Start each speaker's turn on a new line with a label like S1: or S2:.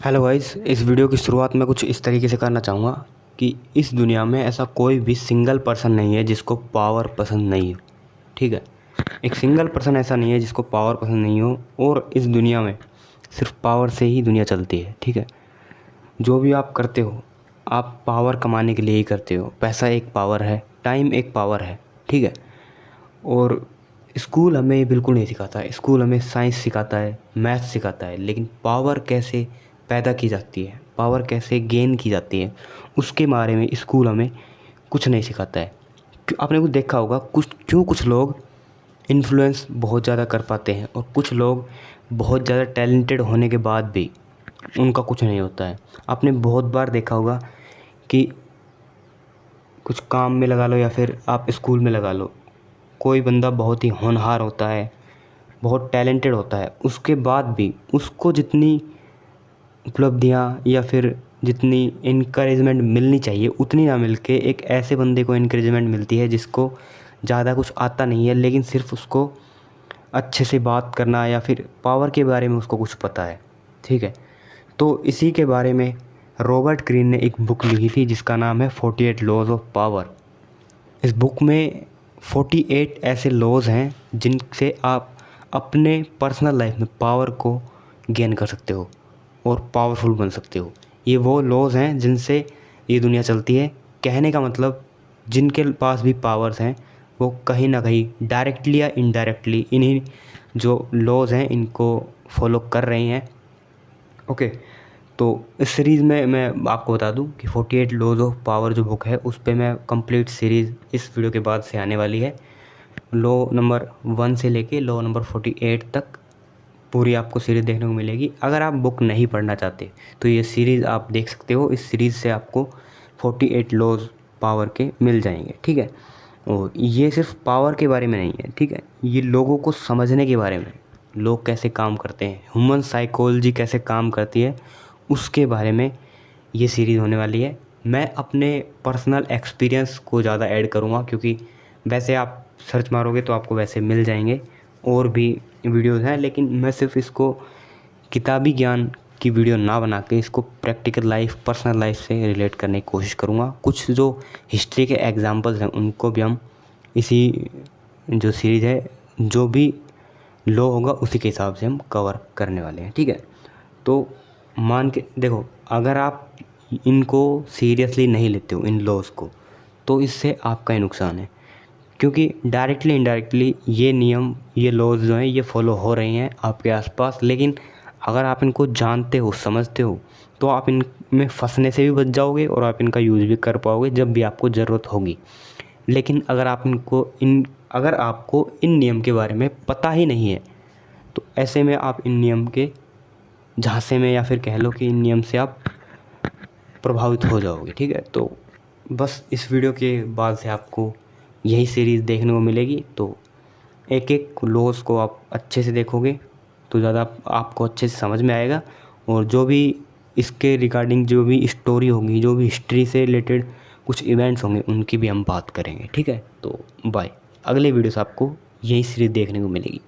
S1: Hello guys, इस video की शुरुआत मैं कुछ इस तरीके से करना चाहूँगा कि इस दुनिया में ऐसा कोई भी सिंगल पर्सन नहीं है जिसको पावर पसंद नहीं हो। ठीक है, एक सिंगल पर्सन ऐसा नहीं है जिसको पावर पसंद नहीं हो। और इस दुनिया में सिर्फ पावर से ही दुनिया चलती है। ठीक है, जो भी आप करते हो आप पावर कमाने के लिए ही करते हो। पैसा एक पावर है, टाइम एक पावर है। ठीक है, और स्कूल हमें ये बिल्कुल नहीं सिखाता है। स्कूल हमें साइंस सिखाता है, मैथ सिखाता है, लेकिन पावर कैसे पैदा की जाती है, पावर कैसे गेन की जाती है, उसके बारे में स्कूल हमें कुछ नहीं सिखाता है। आपने कुछ देखा होगा, कुछ लोग इन्फ्लुएंस बहुत ज़्यादा कर पाते हैं और कुछ लोग बहुत ज़्यादा टैलेंटेड होने के बाद भी उनका कुछ नहीं होता है। आपने बहुत बार देखा होगा कि कुछ काम में लगा लो या फिर आप स्कूल में लगा लो, कोई बंदा बहुत ही होनहार होता है, बहुत टैलेंटेड होता है, उसके बाद भी उसको जितनी उपलब्धियाँ या फिर जितनी इनकरेजमेंट मिलनी चाहिए उतनी ना मिल के एक ऐसे बंदे को इनकरेजमेंट मिलती है जिसको ज़्यादा कुछ आता नहीं है, लेकिन सिर्फ उसको अच्छे से बात करना या फिर पावर के बारे में उसको कुछ पता है। ठीक है, तो इसी के बारे में रॉबर्ट ग्रीन ने एक बुक लिखी थी जिसका नाम है 48 लॉज ऑफ पावर। इस बुक में 48 ऐसे लॉज हैं जिनसे आप अपने पर्सनल लाइफ में पावर को गेन कर सकते हो और पावरफुल बन सकते हो। ये वो लॉज हैं जिनसे ये दुनिया चलती है। कहने का मतलब जिनके पास भी पावर्स हैं वो कहीं ना कहीं डायरेक्टली या इनडायरेक्टली इन्हीं जो लॉज हैं इनको फॉलो कर रहे हैं। ओके, तो इस सीरीज़ में मैं आपको बता दूं कि 48 लॉज ऑफ पावर जो बुक है उस पे मैं कंप्लीट सीरीज़ इस वीडियो के बाद से आने वाली है। लॉ नंबर 1 से लेके लॉ नंबर 48 तक पूरी आपको सीरीज़ देखने को मिलेगी। अगर आप बुक नहीं पढ़ना चाहते तो ये सीरीज़ आप देख सकते हो। इस सीरीज़ से आपको 48 लॉज पावर के मिल जाएंगे। ठीक है, और ये सिर्फ पावर के बारे में नहीं है। ठीक है, ये लोगों को समझने के बारे में, लोग कैसे काम करते हैं, ह्यूमन साइकोलॉजी कैसे काम करती है, उसके बारे में ये सीरीज़ होने वाली है। मैं अपने पर्सनल एक्सपीरियंस को ज़्यादा ऐड करूँगा क्योंकि वैसे आप सर्च मारोगे तो आपको वैसे मिल जाएंगे और भी वीडियोज़ हैं, लेकिन मैं सिर्फ इसको किताबी ज्ञान की वीडियो ना बना के इसको प्रैक्टिकल लाइफ, पर्सनल लाइफ से रिलेट करने की कोशिश करूँगा। कुछ जो हिस्ट्री के एग्जांपल्स हैं उनको भी हम इसी जो सीरीज़ है, जो भी लॉ होगा उसी के हिसाब से हम कवर करने वाले हैं। ठीक है, तो मान के देखो, अगर आप इनको सीरियसली नहीं लेते हो इन लॉज को, तो इससे आपका ही नुकसान है क्योंकि डायरेक्टली इनडायरेक्टली ये नियम, ये लॉज जो हैं ये फॉलो हो रहे हैं आपके आसपास। लेकिन अगर आप इनको जानते हो, समझते हो, तो आप इनमें फंसने से भी बच जाओगे और आप इनका यूज़ भी कर पाओगे जब भी आपको ज़रूरत होगी। लेकिन अगर आपको इन नियम के बारे में पता ही नहीं है तो ऐसे में आप इन नियम के झांसे में या फिर कह लो कि इन नियम से आप प्रभावित हो जाओगे। ठीक है, तो बस इस वीडियो के बाद से आपको यही सीरीज़ देखने को मिलेगी। तो एक एक लॉज को आप अच्छे से देखोगे तो ज़्यादा आपको अच्छे से समझ में आएगा। और जो भी इसके रिगार्डिंग जो भी स्टोरी होगी, जो भी हिस्ट्री से रिलेटेड कुछ इवेंट्स होंगे उनकी भी हम बात करेंगे। ठीक है, तो बाय। अगले वीडियो से आपको यही सीरीज़ देखने को मिलेगी।